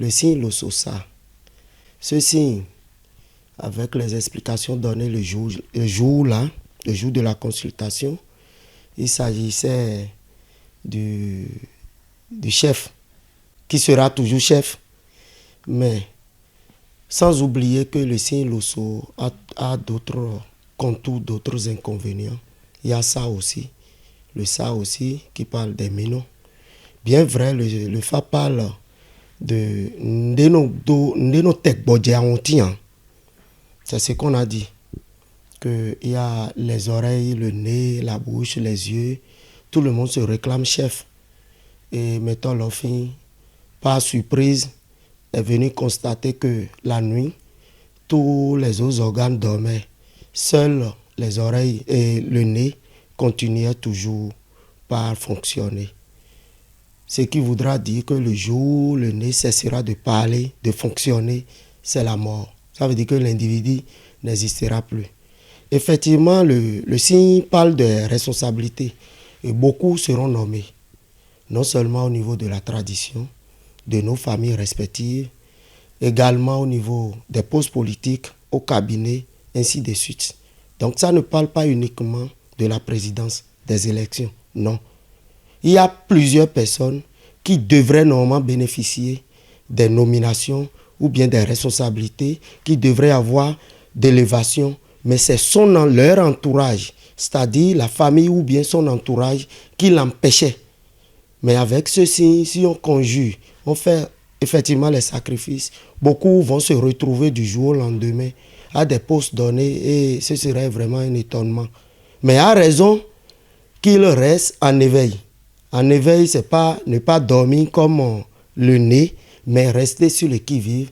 Le signe Lososa. Ce signe, avec les explications données le jour de la consultation, il s'agissait du chef, qui sera toujours chef, mais sans oublier que le signe Loso a d'autres contours, d'autres inconvénients. Il y a ça aussi, le ça aussi qui parle des ménots. Bien vrai, le Fa parle de Ndeno Tekbodjaontian. C'est ce qu'on a dit. Qu'il y a les oreilles, le nez, la bouche, les yeux. Tout le monde se réclame chef. Et mettons l'enfant, par surprise, est venu constater que la nuit, tous les autres organes dormaient. Seuls les oreilles et le nez continuaient toujours par fonctionner. Ce qui voudra dire que le jour où le nez cessera de parler, de fonctionner, c'est la mort. Ça veut dire que l'individu n'existera plus. Effectivement, le signe parle de responsabilité et beaucoup seront nommés, non seulement au niveau de la tradition, de nos familles respectives, également au niveau des postes politiques, au cabinet, ainsi de suite. Donc ça ne parle pas uniquement de la présidence, des élections, non. Il y a plusieurs personnes qui devraient normalement bénéficier des nominations ou bien des responsabilités, qui devraient avoir d'élévation, mais c'est leur entourage, c'est-à-dire la famille ou bien son entourage qui l'empêchait. Mais avec ceci, si on conjure, on fait effectivement les sacrifices, beaucoup vont se retrouver du jour au lendemain à des postes donnés et ce serait vraiment un étonnement. Mais à raison qu'ils restent en éveil. En éveil, c'est pas ne pas dormir comme le nez, mais rester sur le qui-vive,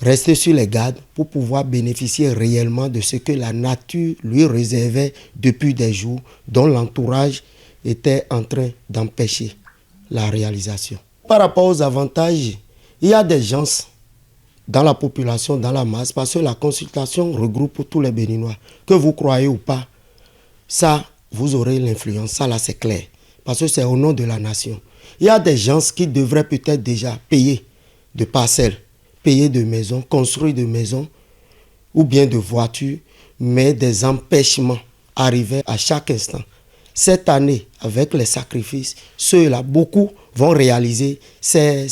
rester sur les gardes pour pouvoir bénéficier réellement de ce que la nature lui réservait depuis des jours, dont l'entourage était en train d'empêcher la réalisation. Par rapport aux avantages, il y a des gens dans la population, dans la masse, parce que la consultation regroupe tous les Béninois. Que vous croyez ou pas, ça, vous aurez l'influence, ça là c'est clair. Parce que c'est au nom de la nation. Il y a des gens qui devraient peut-être déjà payer de parcelles, payer de maisons, construire de maisons ou bien de voitures, mais des empêchements arrivaient à chaque instant. Cette année, avec les sacrifices, ceux-là, beaucoup vont réaliser ces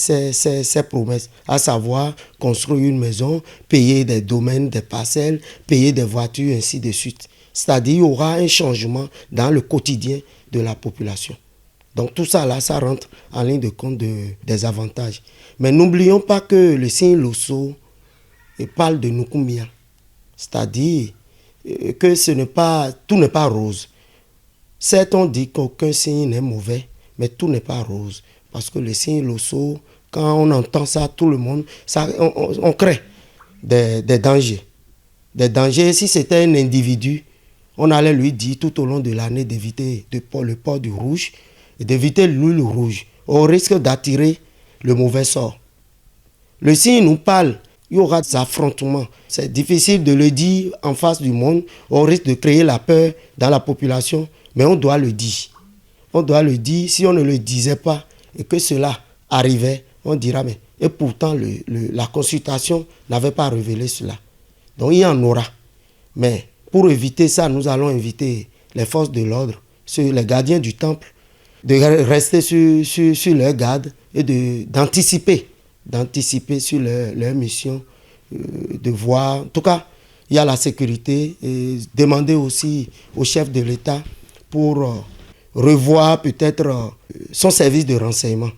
promesses, à savoir construire une maison, payer des domaines, des parcelles, payer des voitures, ainsi de suite. C'est-à-dire qu'il y aura un changement dans le quotidien de la population. Donc tout ça là, ça rentre en ligne de compte des avantages. Mais n'oublions pas que le signe Loso parle de Nukumbia. C'est-à-dire que tout n'est pas rose. Certes, on dit qu'aucun signe n'est mauvais, mais tout n'est pas rose. Parce que le signe Loso, quand on entend ça, tout le monde, on crée des dangers. Des dangers, si c'était un individu, on allait lui dire tout au long de l'année d'éviter le port du rouge et d'éviter l'huile rouge, au risque d'attirer le mauvais sort. Le signe nous parle, il y aura des affrontements. C'est difficile de le dire en face du monde, on risque de créer la peur dans la population, mais on doit le dire. On doit le dire, si on ne le disait pas et que cela arrivait, on dira, mais et pourtant la consultation n'avait pas révélé cela. Donc il y en aura. Mais pour éviter ça, nous allons inviter les forces de l'ordre, les gardiens du temple, de rester sur leur garde et d'anticiper sur leur mission, de voir. En tout cas, il y a la sécurité et demander aussi au chef de l'État pour revoir peut-être son service de renseignement.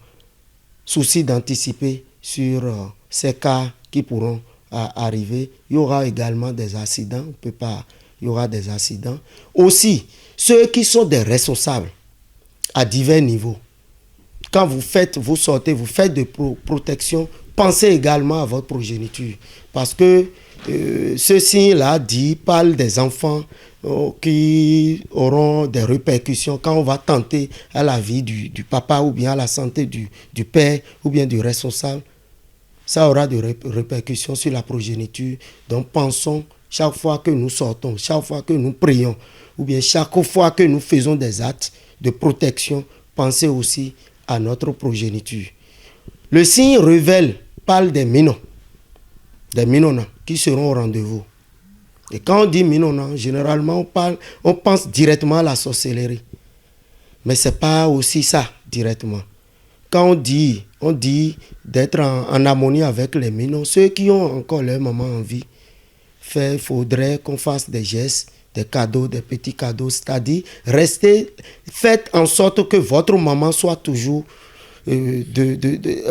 Souci d'anticiper sur ces cas qui pourront arriver. Il y aura également des accidents, il y aura des accidents. Aussi, ceux qui sont des responsables à divers niveaux. Quand vous sortez, vous faites de protection, pensez également à votre progéniture. Parce que ce signe-là parle des enfants qui auront des répercussions quand on va tenter à la vie du papa ou bien à la santé du père ou bien du responsable. Ça aura des répercussions sur la progéniture. Donc pensons chaque fois que nous sortons, chaque fois que nous prions, ou bien chaque fois que nous faisons des actes de protection, pensez aussi à notre progéniture. Le signe révèle parle des Minona qui seront au rendez-vous. Et quand on dit Minona, généralement on pense directement à la sorcellerie. Mais ce n'est pas aussi ça directement. Quand on dit d'être en harmonie avec les Minons, ceux qui ont encore leur maman en vie, il faudrait qu'on fasse des gestes, des cadeaux, des petits cadeaux, c'est-à-dire faites en sorte que votre maman soit toujours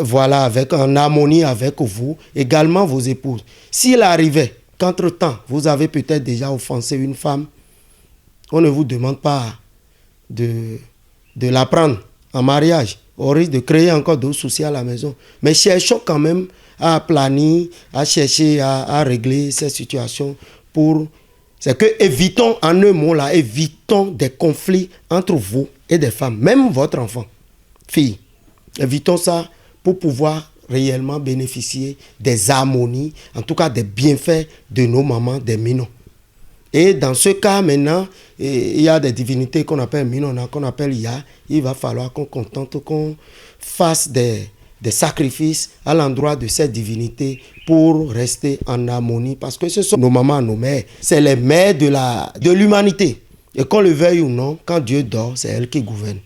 voilà, en harmonie avec vous, également vos épouses. S'il arrivait qu'entre-temps, vous avez peut-être déjà offensé une femme, on ne vous demande pas de la prendre en mariage, au risque de créer encore d'autres soucis à la maison. Mais cherchons quand même à planifier, à chercher à régler ces situations c'est que évitons, en un mot là, évitons des conflits entre vous et des femmes, même votre enfant, fille. Évitons ça pour pouvoir réellement bénéficier des harmonies, en tout cas des bienfaits de nos mamans, des Minons. Et dans ce cas, maintenant, il y a des divinités qu'on appelle Minona, qu'on appelle Ya. Il va falloir qu'on fasse des sacrifices à l'endroit de ces divinités pour rester en harmonie. Parce que ce sont nos mamans, nos mères. C'est les mères de l'humanité. Et qu'on le veuille ou non, quand Dieu dort, c'est elle qui gouverne.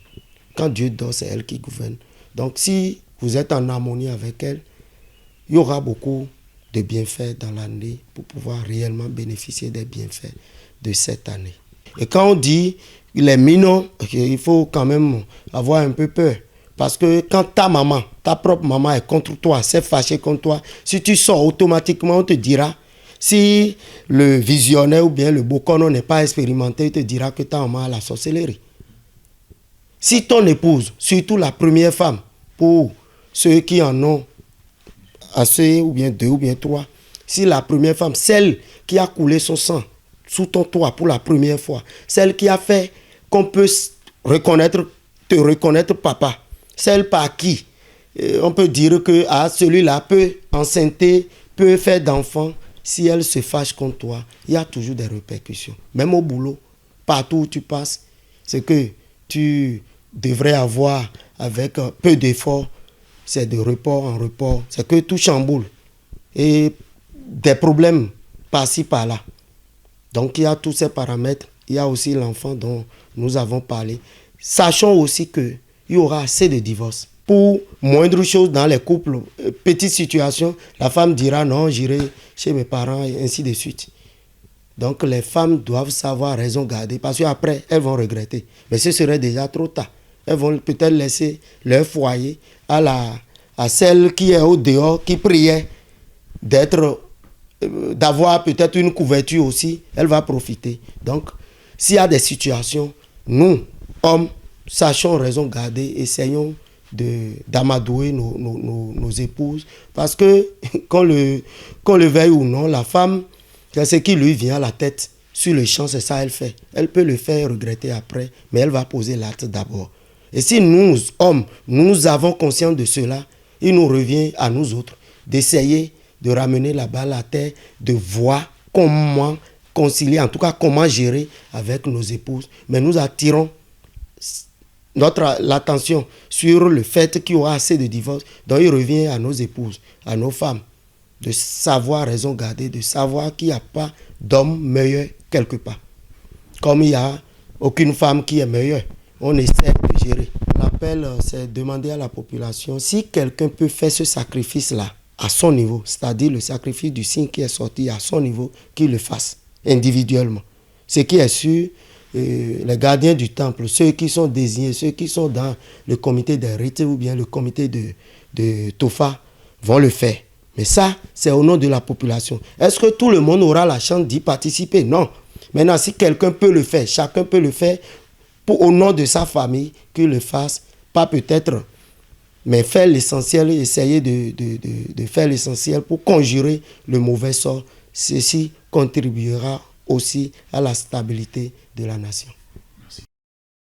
Quand Dieu dort, c'est elle qui gouverne. Donc si vous êtes en harmonie avec elle, il y aura beaucoup de bienfaits dans l'année pour pouvoir réellement bénéficier des bienfaits de cette année. Et quand on dit les Minons, il faut quand même avoir un peu peur. Parce que quand ta propre maman est contre toi, s'est fâchée contre toi, si tu sors automatiquement, on te dira, si le visionnaire ou bien le bokono n'est pas expérimenté, il te dira que ta maman a la sorcellerie. Si ton épouse, surtout la première femme, pour ceux qui en ont assez, ou bien 2 ou bien 3, si la première femme, celle qui a coulé son sang sous ton toit pour la première fois, celle qui a fait qu'on peut te reconnaître papa, celle par qui on peut dire que celui-là peut enceinter, peut faire d'enfants, si elle se fâche contre toi, il y a toujours des répercussions. Même au boulot, partout où tu passes, c'est que tu devrais avoir avec peu d'efforts, c'est de report en report, c'est que tout chamboule et des problèmes par-ci par-là. Donc il y a tous ces paramètres, il y a aussi l'enfant dont nous avons parlé. Sachons aussi qu'il y aura assez de divorces. Pour moindre chose dans les couples, petite situation, la femme dira non, j'irai chez mes parents et ainsi de suite. Donc les femmes doivent savoir raison garder parce qu'après, elles vont regretter. Mais ce serait déjà trop tard. Elles vont peut-être laisser leur foyer à celle qui est au dehors, qui priait d'avoir peut-être une couverture aussi. Elle va profiter. Donc, s'il y a des situations, nous, hommes, sachons raison garder, essayons d'amadouer nos épouses. Parce que, qu'on le veuille ou non, la femme, c'est ce qui lui vient à la tête. Sur le champ, c'est ça qu'elle fait. Elle peut le faire regretter après, mais elle va poser l'acte d'abord. Et si nous, hommes, nous avons conscience de cela, il nous revient à nous autres d'essayer de ramener la balle à terre, de voir comment concilier, en tout cas comment gérer avec nos épouses. Mais nous attirons l'attention sur le fait qu'il y aura assez de divorces. Donc il revient à nos épouses, à nos femmes, de savoir raison garder, de savoir qu'il n'y a pas d'homme meilleur quelque part. Comme il n'y a aucune femme qui est meilleure, on essaie de gérer. L'appel, c'est demander à la population si quelqu'un peut faire ce sacrifice-là à son niveau, c'est-à-dire le sacrifice du signe qui est sorti à son niveau, qu'il le fasse individuellement. Ce qui est sûr, les gardiens du temple, ceux qui sont désignés, ceux qui sont dans le comité des rites ou bien le comité de Tofa vont le faire. Mais ça, c'est au nom de la population. Est-ce que tout le monde aura la chance d'y participer? Non. Maintenant, si quelqu'un peut le faire, chacun peut le faire au nom de sa famille, qu'il le fasse, pas peut-être, mais faire l'essentiel, essayer de faire l'essentiel pour conjurer le mauvais sort. Ceci contribuera aussi à la stabilité de la nation.